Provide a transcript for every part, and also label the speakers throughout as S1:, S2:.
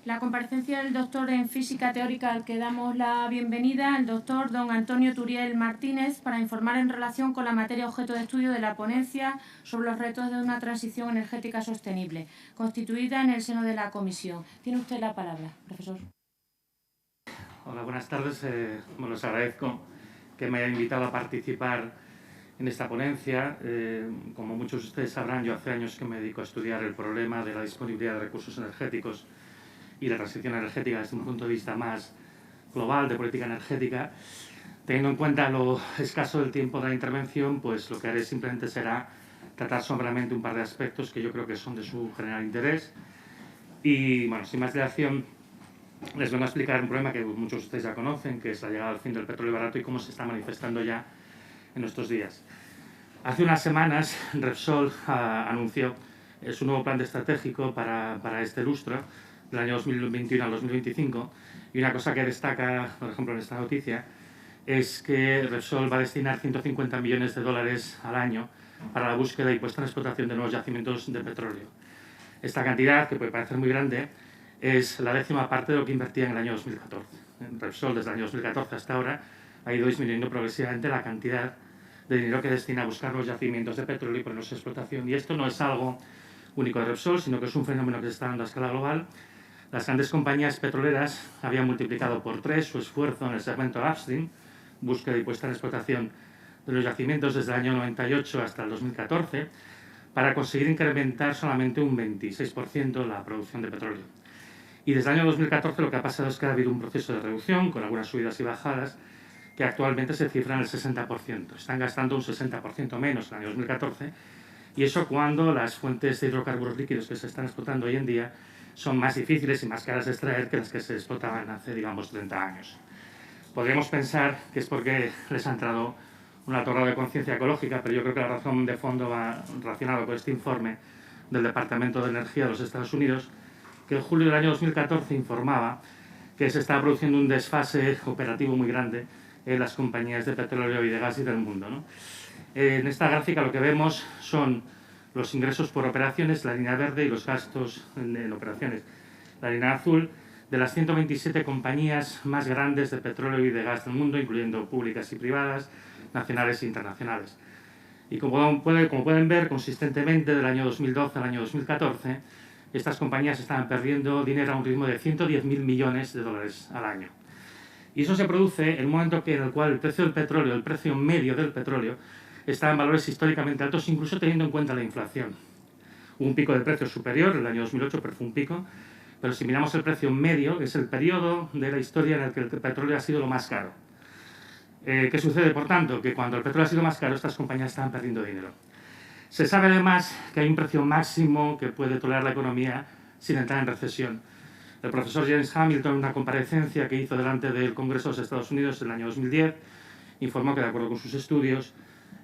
S1: La comparecencia del doctor en Física Teórica, al que damos la bienvenida, el doctor don Antonio Turiel Martínez, para informar en relación con la materia objeto de estudio de la ponencia sobre los retos de una transición energética sostenible, constituida en el seno de la comisión. Tiene usted la palabra, profesor.
S2: Hola, buenas tardes. Les agradezco que me haya invitado a participar en esta ponencia. Como muchos de ustedes sabrán, yo hace años que me dedico a estudiar el problema de la disponibilidad de recursos energéticos y la transición energética desde un punto de vista más global de política energética. Teniendo en cuenta lo escaso del tiempo de la intervención, pues lo que haré simplemente será tratar someramente un par de aspectos que yo creo que son de su general interés. Y, bueno, sin más dilación, les vengo a explicar un problema que muchos de ustedes ya conocen, que es la llegada al fin del petróleo barato y cómo se está manifestando ya en nuestros días. Hace unas semanas, Repsol anunció su nuevo plan estratégico para este lustro, del año 2021 al 2025, y una cosa que destaca, por ejemplo, en esta noticia, es que Repsol va a destinar 150 millones de dólares al año para la búsqueda y puesta en explotación de nuevos yacimientos de petróleo. Esta cantidad, que puede parecer muy grande, es la 10ª parte de lo que invertía en el año 2014. Repsol, desde el año 2014 hasta ahora, ha ido disminuyendo progresivamente la cantidad de dinero que destina a buscar los yacimientos de petróleo y ponerlos en explotación. Y esto no es algo único de Repsol, sino que es un fenómeno que se está dando a escala global. Las grandes compañías petroleras habían multiplicado por 3 su esfuerzo en el segmento upstream, búsqueda y puesta en explotación de los yacimientos desde el año 98 hasta el 2014, para conseguir incrementar solamente un 26% la producción de petróleo. Y desde el año 2014 lo que ha pasado es que ha habido un proceso de reducción, con algunas subidas y bajadas, que actualmente se cifra en el 60%. Están gastando un 60% menos en el año 2014, y eso cuando las fuentes de hidrocarburos líquidos que se están explotando hoy en día son más difíciles y más caras de extraer que las que se explotaban hace, digamos, 30 años. Podríamos pensar que es porque les ha entrado un alto grado de conciencia ecológica, pero yo creo que la razón de fondo va relacionada con este informe del Departamento de Energía de los Estados Unidos, que en julio del año 2014 informaba que se estaba produciendo un desfase operativo muy grande en las compañías de petróleo y de gas y del mundo, ¿no? En esta gráfica lo que vemos son los ingresos por operaciones, la línea verde, y los gastos en operaciones, la línea azul, de las 127 compañías más grandes de petróleo y de gas del mundo, incluyendo públicas y privadas, nacionales e internacionales. Y como pueden ver, consistentemente del año 2012 al año 2014, estas compañías estaban perdiendo dinero a un ritmo de 110.000 millones de dólares al año. Y eso se produce en un momento en el cual el precio del petróleo, el precio medio del petróleo, está en valores históricamente altos, incluso teniendo en cuenta la inflación. Hubo un pico de precios superior en el año 2008, pero fue un pico. Pero si miramos el precio medio, es el periodo de la historia en el que el petróleo ha sido lo más caro. ¿Qué sucede, por tanto? Que cuando el petróleo ha sido más caro, estas compañías estaban perdiendo dinero. Se sabe además que hay un precio máximo que puede tolerar la economía sin entrar en recesión. El profesor James Hamilton, en una comparecencia que hizo delante del Congreso de los Estados Unidos en el año 2010, informó que, de acuerdo con sus estudios,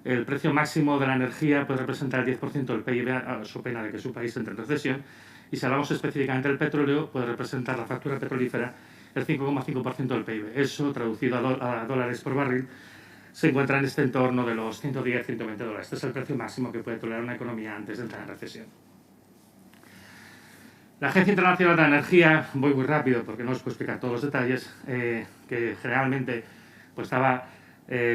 S2: el precio máximo de la energía puede representar el 10% del PIB, a su pena de que su país entre en recesión, y si hablamos específicamente del petróleo, puede representar la factura petrolífera el 5,5% del PIB. Eso, traducido a dólares por barril, se encuentra en este entorno de los 110-120 dólares. Este es el precio máximo que puede tolerar una economía antes de entrar en recesión. La Agencia Internacional de la Energía, voy muy rápido porque no os puedo explicar todos los detalles, que generalmente pues estaba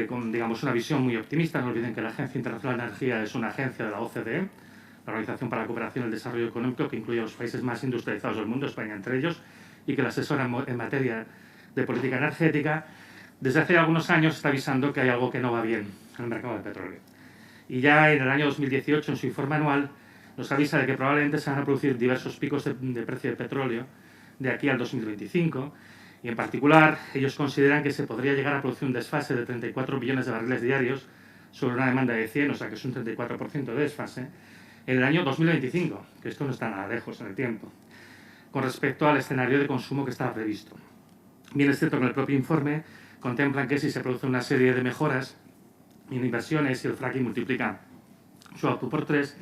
S2: con, digamos, una visión muy optimista. No olviden que la Agencia Internacional de la Energía es una agencia de la OCDE, la Organización para la Cooperación y el Desarrollo Económico, que incluye a los países más industrializados del mundo, España entre ellos, y que la asesora en materia de política energética. Desde hace algunos años está avisando que hay algo que no va bien en el mercado del petróleo. Y ya en el año 2018, en su informe anual, nos avisa de que probablemente se van a producir diversos picos de precio de petróleo de aquí al 2025, y en particular ellos consideran que se podría llegar a producir un desfase de 34 billones de barriles diarios sobre una demanda de 100, o sea que es un 34% de desfase, en el año 2025, que esto no está nada lejos en el tiempo, con respecto al escenario de consumo que estaba previsto. Bien es cierto que en el propio informe contemplan que si se produce una serie de mejoras en inversiones y el fracking multiplica su output por 3,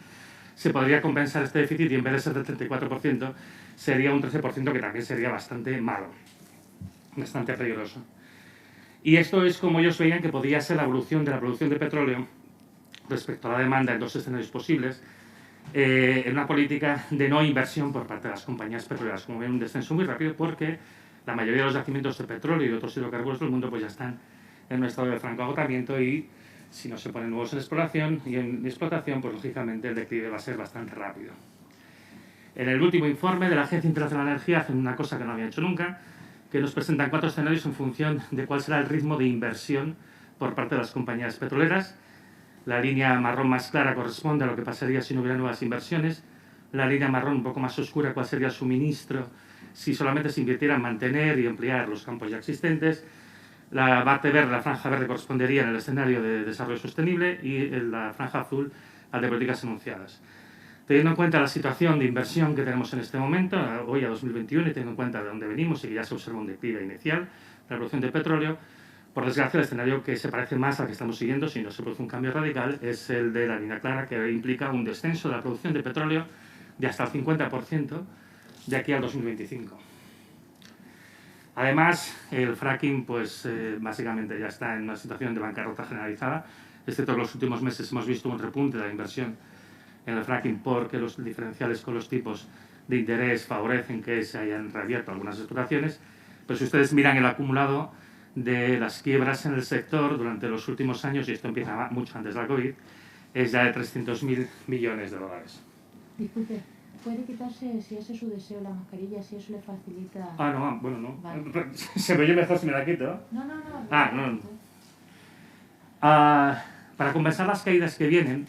S2: se podría compensar este déficit y en vez de ser del 34%, sería un 13%, que también sería bastante malo, bastante peligroso. Y esto es como ellos veían que podría ser la evolución de la producción de petróleo respecto a la demanda en dos escenarios posibles. en una política de no inversión por parte de las compañías petroleras. Como ven, un descenso muy rápido porque la mayoría de los yacimientos de petróleo y de otros hidrocarburos del mundo pues ya están en un estado de franco agotamiento y si no se ponen nuevos en exploración y en explotación, pues lógicamente el declive va a ser bastante rápido. En el último informe de la Agencia Internacional de Energía hacen una cosa que no había hecho nunca, que nos presentan 4 escenarios en función de cuál será el ritmo de inversión por parte de las compañías petroleras. La línea marrón más clara corresponde a lo que pasaría si no hubiera nuevas inversiones. La línea marrón un poco más oscura, cuál sería el suministro si solamente se invirtiera en mantener y ampliar los campos ya existentes. La parte verde, la franja verde, correspondería en el escenario de desarrollo sostenible y la franja azul al de políticas anunciadas. Teniendo en cuenta la situación de inversión que tenemos en este momento, hoy a 2021, y teniendo en cuenta de dónde venimos y que ya se observa un declive inicial de la producción de petróleo, por desgracia el escenario que se parece más al que estamos siguiendo, si no se produce un cambio radical, es el de la línea clara, que implica un descenso de la producción de petróleo de hasta el 50% de aquí al 2025. Además, el fracking, pues básicamente ya está en una situación de bancarrota generalizada, excepto en los últimos meses hemos visto un repunte de la inversión en el fracking porque los diferenciales con los tipos de interés favorecen que se hayan reabierto algunas explotaciones, pero si ustedes miran el acumulado de las quiebras en el sector durante los últimos años, y esto empieza mucho antes de la COVID, es ya de 300.000 millones de dólares.
S1: Disculpe, ¿puede quitarse, si ese es su deseo, la mascarilla, si eso le facilita...?
S2: Ah, no, bueno, no.
S1: Vale.
S2: Se me oye mejor si me la quito.
S1: No.
S2: Para compensar las caídas que vienen,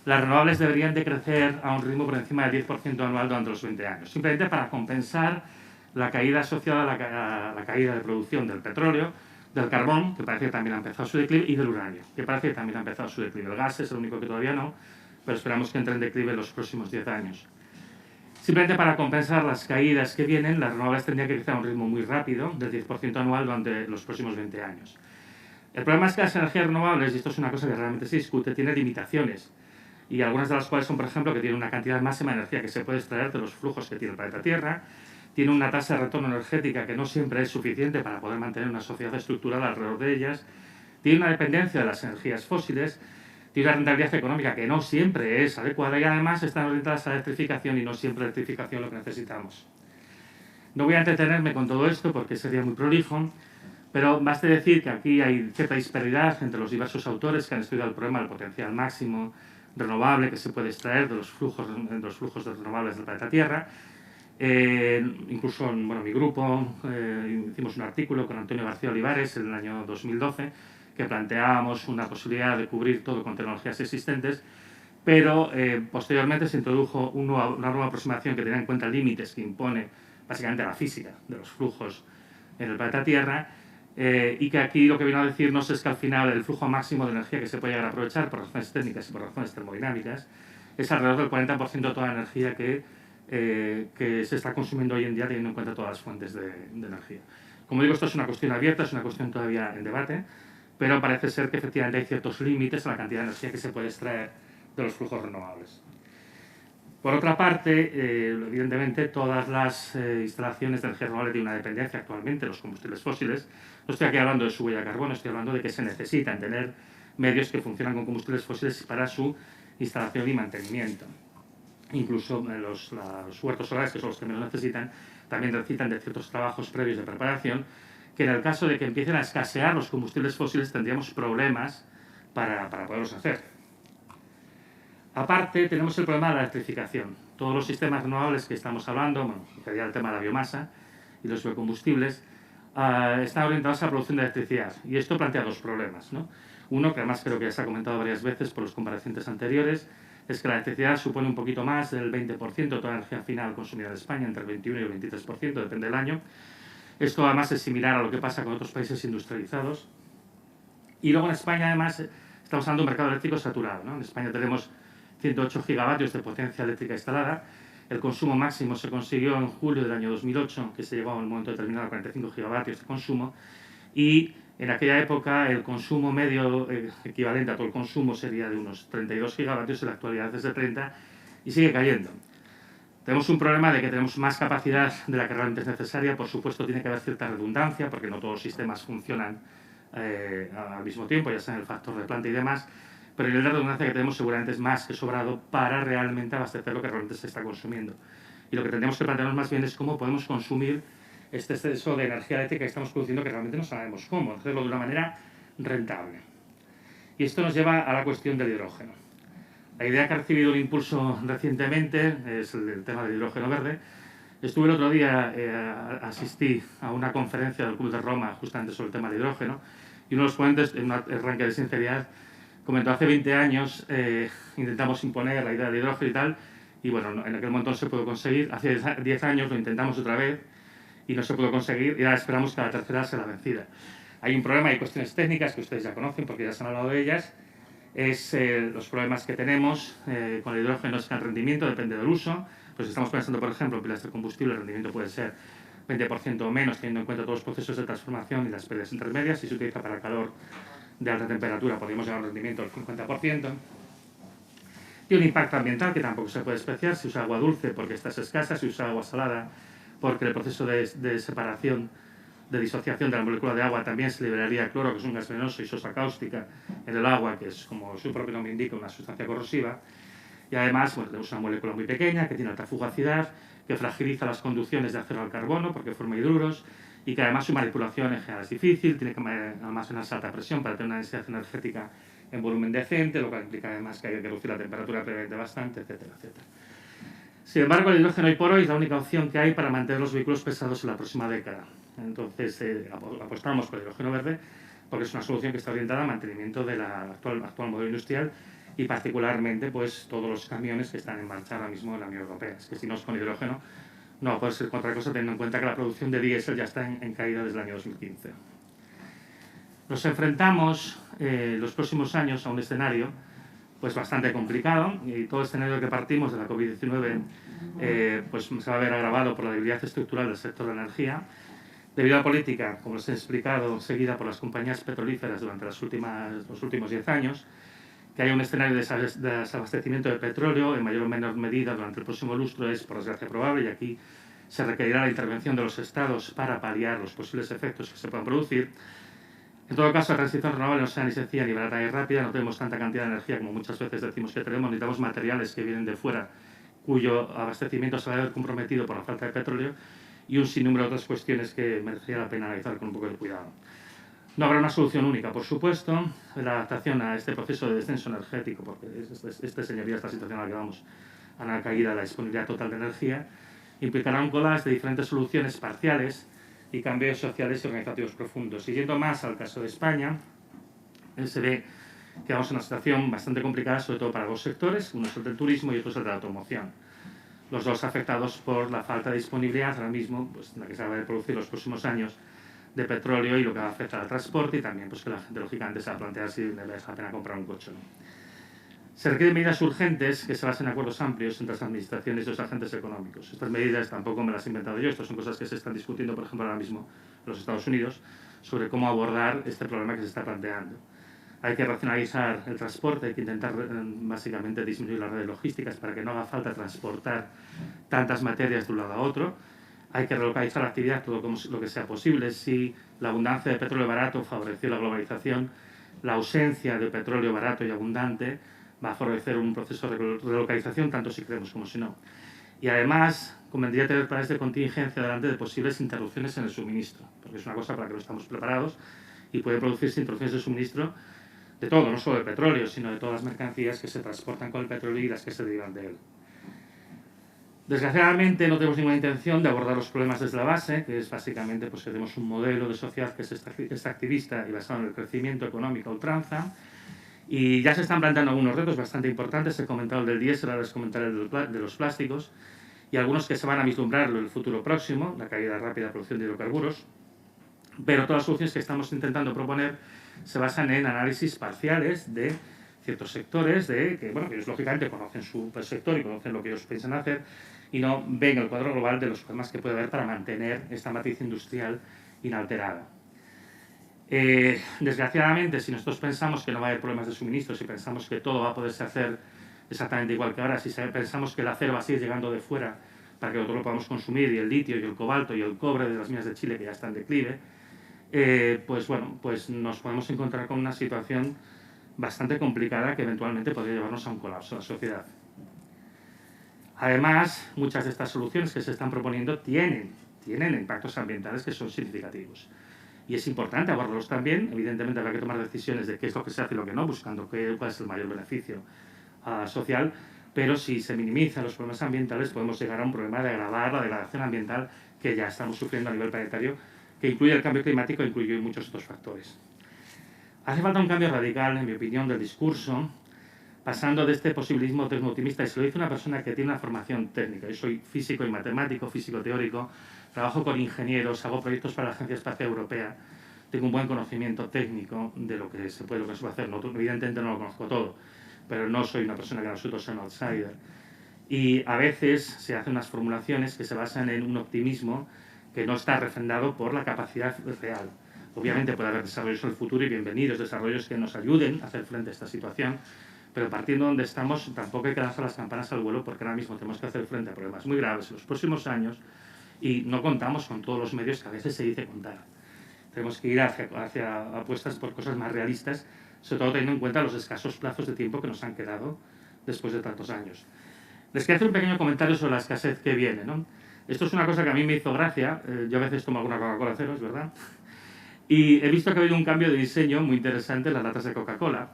S2: las renovables deberían de crecer a un ritmo por encima del 10% anual durante los 20 años, simplemente para compensar la caída asociada a la caída de producción del petróleo, del carbón, que parece que también ha empezado su declive, y del uranio, que parece que también ha empezado su declive. El gas es el único que todavía no, pero esperamos que entre en declive en los próximos 10 años. Simplemente para compensar las caídas que vienen, las renovables tendrían que crecer a un ritmo muy rápido, del 10% anual durante los próximos 20 años. El problema es que las energías renovables, y esto es una cosa que realmente se discute, tienen limitaciones, y algunas de las cuales son, por ejemplo, que tienen una cantidad máxima de energía que se puede extraer de los flujos que tiene el planeta Tierra, tiene una tasa de retorno energética que no siempre es suficiente para poder mantener una sociedad estructurada alrededor de ellas, tiene una dependencia de las energías fósiles, tiene una rentabilidad económica que no siempre es adecuada y además están orientadas a la electrificación y no siempre la electrificación lo que necesitamos. No voy a entretenerme con todo esto porque sería muy prolijo, pero baste decir que aquí hay cierta disparidad entre los diversos autores que han estudiado el problema del potencial máximo renovable que se puede extraer de los flujos de renovables del planeta Tierra. Incluso en mi grupo hicimos un artículo con Antonio García Olivares en el año 2012 que planteábamos una posibilidad de cubrir todo con tecnologías existentes, pero posteriormente se introdujo una nueva aproximación que tenía en cuenta límites que impone básicamente la física de los flujos en el planeta Tierra, y que aquí lo que vino a decirnos es que al final el flujo máximo de energía que se puede llegar a aprovechar por razones técnicas y por razones termodinámicas es alrededor del 40% de toda la energía que se está consumiendo hoy en día teniendo en cuenta todas las fuentes de energía. Como digo, esto es una cuestión abierta, es una cuestión todavía en debate, pero parece ser que efectivamente hay ciertos límites a la cantidad de energía que se puede extraer de los flujos renovables. Por otra parte, evidentemente, todas las instalaciones de energía renovable tienen una dependencia actualmente de los combustibles fósiles. No estoy aquí hablando de su huella de carbono, estoy hablando de que se necesitan tener medios que funcionan con combustibles fósiles para su instalación y mantenimiento. Incluso los huertos solares, que son los que menos necesitan, también necesitan de ciertos trabajos previos de preparación, que en el caso de que empiecen a escasear los combustibles fósiles tendríamos problemas para poderlos hacer. Aparte, tenemos el problema de la electrificación. Todos los sistemas renovables que estamos hablando, sería el tema de la biomasa y los biocombustibles, están orientados a la producción de electricidad. Y esto plantea dos problemas, ¿no? Uno, que además creo que ya se ha comentado varias veces por los comparecientes anteriores, es que la electricidad supone un poquito más del 20% de toda la energía final consumida en España, entre el 21 y el 23%, depende del año. Esto además es similar a lo que pasa con otros países industrializados. Y luego en España además estamos hablando de un mercado eléctrico saturado, ¿no? En España tenemos 108 gigavatios de potencia eléctrica instalada. El consumo máximo se consiguió en julio del año 2008, que se llegó a un momento determinado a 45 gigavatios de consumo. Y en aquella época el consumo medio equivalente a todo el consumo sería de unos 32 gigavatios, en la actualidad es de 30 y sigue cayendo. Tenemos un problema de que tenemos más capacidad de la que realmente es necesaria. Por supuesto, tiene que haber cierta redundancia, porque no todos los sistemas funcionan al mismo tiempo, ya sea en el factor de planta y demás, pero el nivel de redundancia que tenemos seguramente es más que sobrado para realmente abastecer lo que realmente se está consumiendo. Y lo que tendríamos que plantearnos más bien es cómo podemos consumir este exceso de energía eléctrica que estamos produciendo, que realmente no sabemos cómo, hacerlo de una manera rentable. Y esto nos lleva a la cuestión del hidrógeno. La idea que ha recibido un impulso recientemente es el tema del hidrógeno verde. Estuve el otro día, asistí a una conferencia del Club de Roma justamente sobre el tema del hidrógeno, y uno de los ponentes, en un arranque de sinceridad, comentó: hace 20 años intentamos imponer la idea del hidrógeno y tal, y bueno, en aquel momento no se pudo conseguir. Hace 10 años lo intentamos otra vez y no se pudo conseguir, y ahora esperamos que a la tercera sea la vencida. Hay un problema, hay cuestiones técnicas que ustedes ya conocen porque ya se han hablado de ellas. Es los problemas que tenemos con el hidrógeno, es que el rendimiento depende del uso. Pues estamos pensando, por ejemplo, en pilas de combustible, el rendimiento puede ser 20% o menos, teniendo en cuenta todos los procesos de transformación y las pérdidas intermedias. Si se utiliza para calor de alta temperatura, podríamos llegar a un rendimiento del 50%. Y un impacto ambiental que tampoco se puede despreciar. Si usa agua dulce porque esta es escasa, si usa agua salada porque el proceso de separación, de disociación de la molécula de agua también se liberaría cloro, que es un gas venenoso, y sosa cáustica en el agua, que es, como su propio nombre indica, una sustancia corrosiva. Y además, bueno, es una molécula muy pequeña, que tiene alta fugacidad, que fragiliza las conducciones de acero al carbono porque forma hidruros, y que además su manipulación en general es difícil, tiene que almacenarse a alta presión para tener una densidad energética en volumen decente, lo cual implica además que hay que reducir la temperatura previamente bastante, etcétera, etcétera. Sin embargo, el hidrógeno hoy por hoy es la única opción que hay para mantener los vehículos pesados en la próxima década. Entonces, apostamos por el hidrógeno verde porque es una solución que está orientada al mantenimiento del actual modelo industrial, y particularmente pues todos los camiones que están en marcha ahora mismo en la Unión Europea. Es que si no es con hidrógeno, no va a poder ser con otra cosa, teniendo en cuenta que la producción de diésel ya está en caída desde el año 2015. Nos enfrentamos los próximos años a un escenario pues bastante complicado, y todo el escenario que partimos de la COVID-19 pues se va a ver agravado por la debilidad estructural del sector de la energía, debido a la política, como les he explicado, seguida por las compañías petrolíferas durante los últimos 10 años, que haya un escenario de desabastecimiento de petróleo en mayor o menor medida durante el próximo lustro es, por desgracia, probable, y aquí se requerirá la intervención de los Estados para paliar los posibles efectos que se puedan producir. En todo caso, la transición renovable no sea ni sencilla ni barata ni rápida, no tenemos tanta cantidad de energía como muchas veces decimos que tenemos, necesitamos materiales que vienen de fuera, cuyo abastecimiento se va a ver comprometido por la falta de petróleo, y un sinnúmero de otras cuestiones que merecería la pena analizar con un poco de cuidado. No habrá una solución única, por supuesto. La adaptación a este proceso de descenso energético, porque señoría, esta situación a la que vamos, a una caída de la disponibilidad total de energía, implicará un collage de diferentes soluciones parciales y cambios sociales y organizativos profundos. Siguiendo más al caso de España, se ve que vamos en una situación bastante complicada, sobre todo para dos sectores, uno es el del turismo y otro es el de la automoción. Los dos afectados por la falta de disponibilidad ahora mismo, pues, la que se va a producir los próximos años, de petróleo, y lo que va a afectar al transporte, y también pues que la gente lógicamente se va a plantear si le merece la pena comprar un coche o no. Se requieren medidas urgentes que se basen en acuerdos amplios entre las administraciones y los agentes económicos. Estas medidas tampoco me las he inventado yo, estas son cosas que se están discutiendo, por ejemplo, ahora mismo en los Estados Unidos, sobre cómo abordar este problema que se está planteando. Hay que racionalizar el transporte, hay que intentar básicamente disminuir las redes logísticas para que no haga falta transportar tantas materias de un lado a otro. Hay que relocalizar la actividad todo lo que sea posible. Si la abundancia de petróleo barato favoreció la globalización, la ausencia de petróleo barato y abundante va a favorecer un proceso de relocalización, tanto si queremos como si no. Y además, convendría tener planes de contingencia delante de posibles interrupciones en el suministro, porque es una cosa para la que no estamos preparados, y pueden producirse interrupciones de suministro de todo, no solo de petróleo, sino de todas las mercancías que se transportan con el petróleo y las que se derivan de él. Desgraciadamente no tenemos ninguna intención de abordar los problemas desde la base, que es básicamente pues, que tenemos un modelo de sociedad que es extractivista y basado en el crecimiento económico a ultranza, y ya se están planteando algunos retos bastante importantes. He comentado el del diésel, ahora les comentaré el de los plásticos, y algunos que se van a vislumbrar en el futuro próximo, la caída rápida de producción de hidrocarburos, pero todas las soluciones que estamos intentando proponer se basan en análisis parciales de ciertos sectores, que ellos lógicamente conocen su sector y conocen lo que ellos piensan hacer, y no ven el cuadro global de los problemas que puede haber para mantener esta matriz industrial inalterada. Desgraciadamente, si nosotros pensamos que no va a haber problemas de suministro, si pensamos que todo va a poderse hacer exactamente igual que ahora, si pensamos que el acero va a seguir llegando de fuera para que nosotros lo podamos consumir, y el litio y el cobalto y el cobre de las minas de Chile que ya están en declive, pues nos podemos encontrar con una situación bastante complicada que eventualmente podría llevarnos a un colapso de la sociedad. Además, muchas de estas soluciones que se están proponiendo tienen impactos ambientales que son significativos. Y es importante abordarlos también. Evidentemente habrá que tomar decisiones de qué es lo que se hace y lo que no, buscando cuál es el mayor beneficio social, pero si se minimizan los problemas ambientales podemos llegar a un problema de agravar la degradación ambiental que ya estamos sufriendo a nivel planetario, que incluye el cambio climático e incluye muchos otros factores. Hace falta un cambio radical, en mi opinión, del discurso, pasando de este posibilismo tecno-optimista, y se lo dice una persona que tiene una formación técnica. Yo soy físico y matemático, físico teórico, trabajo con ingenieros, hago proyectos para la Agencia Espacial Europea, tengo un buen conocimiento técnico de lo que se puede hacer. No, evidentemente no lo conozco todo, pero no soy una persona que en absoluto sea un outsider. Y a veces se hacen unas formulaciones que se basan en un optimismo que no está refrendado por la capacidad real. Obviamente puede haber desarrollos en el futuro y bienvenidos desarrollos que nos ayuden a hacer frente a esta situación, pero partiendo de donde estamos tampoco hay que lanzar las campanas al vuelo, porque ahora mismo tenemos que hacer frente a problemas muy graves en los próximos años y no contamos con todos los medios que a veces se dice contar. Tenemos que ir hacia apuestas por cosas más realistas, sobre todo teniendo en cuenta los escasos plazos de tiempo que nos han quedado después de tantos años. Les quiero hacer un pequeño comentario sobre la escasez que viene, ¿no? Esto es una cosa que a mí me hizo gracia. Yo a veces tomo alguna Coca-Cola cero, es verdad. Y he visto que ha habido un cambio de diseño muy interesante en las latas de Coca-Cola.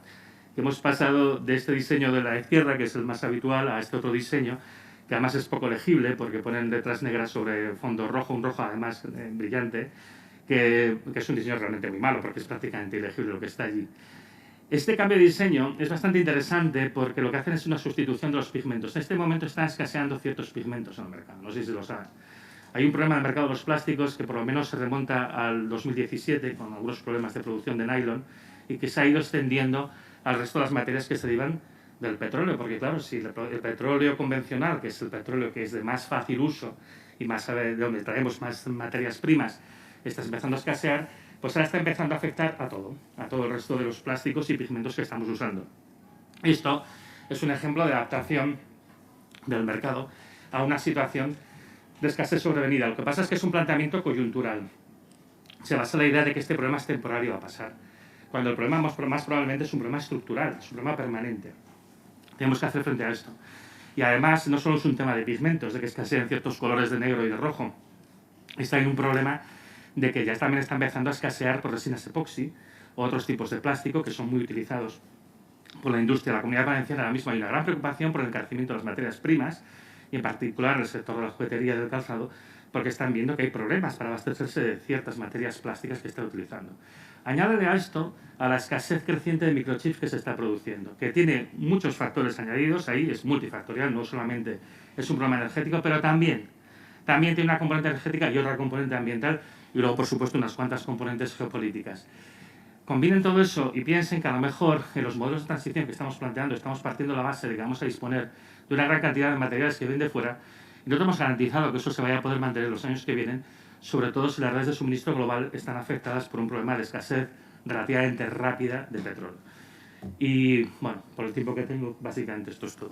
S2: Hemos pasado de este diseño de la izquierda, que es el más habitual, a este otro diseño, que además es poco legible, porque ponen letras negras sobre fondo rojo, un rojo además brillante, que es un diseño realmente muy malo, porque es prácticamente ilegible lo que está allí. Este cambio de diseño es bastante interesante porque lo que hacen es una sustitución de los pigmentos. En este momento están escaseando ciertos pigmentos en el mercado, no sé si lo saben. Hay un problema en el mercado de los plásticos que por lo menos se remonta al 2017, con algunos problemas de producción de nylon, y que se ha ido extendiendo al resto de las materias que se derivan del petróleo, porque claro, si el petróleo convencional, que es el petróleo que es de más fácil uso y más de donde traemos más materias primas, está empezando a escasear, pues ahora está empezando a afectar a todo el resto de los plásticos y pigmentos que estamos usando. Esto es un ejemplo de adaptación del mercado a una situación de escasez sobrevenida. Lo que pasa es que es un planteamiento coyuntural. Se basa en la idea de que este problema es temporal y va a pasar, cuando el problema más probablemente es un problema estructural, es un problema permanente. Tenemos que hacer frente a esto. Y además, no solo es un tema de pigmentos, de que escasean ciertos colores de negro y de rojo, está en un problema de que ya también está empezando a escasear por resinas epoxi o otros tipos de plástico que son muy utilizados por la industria. La Comunidad Valenciana ahora mismo hay una gran preocupación por el encarecimiento de las materias primas, y en particular en el sector de la juguetería y del calzado, porque están viendo que hay problemas para abastecerse de ciertas materias plásticas que están utilizando. Añádele a esto a la escasez creciente de microchips que se está produciendo, que tiene muchos factores añadidos, ahí es multifactorial, no solamente es un problema energético, pero también tiene una componente energética y otra componente ambiental, y luego, por supuesto, unas cuantas componentes geopolíticas. Combinen todo eso y piensen que a lo mejor en los modelos de transición que estamos planteando estamos partiendo la base de que vamos a disponer de una gran cantidad de materiales que vienen de fuera y no tenemos garantizado que eso se vaya a poder mantener en los años que vienen, sobre todo si las redes de suministro global están afectadas por un problema de escasez relativamente rápida de petróleo. Y bueno, por el tiempo que tengo, básicamente esto es todo.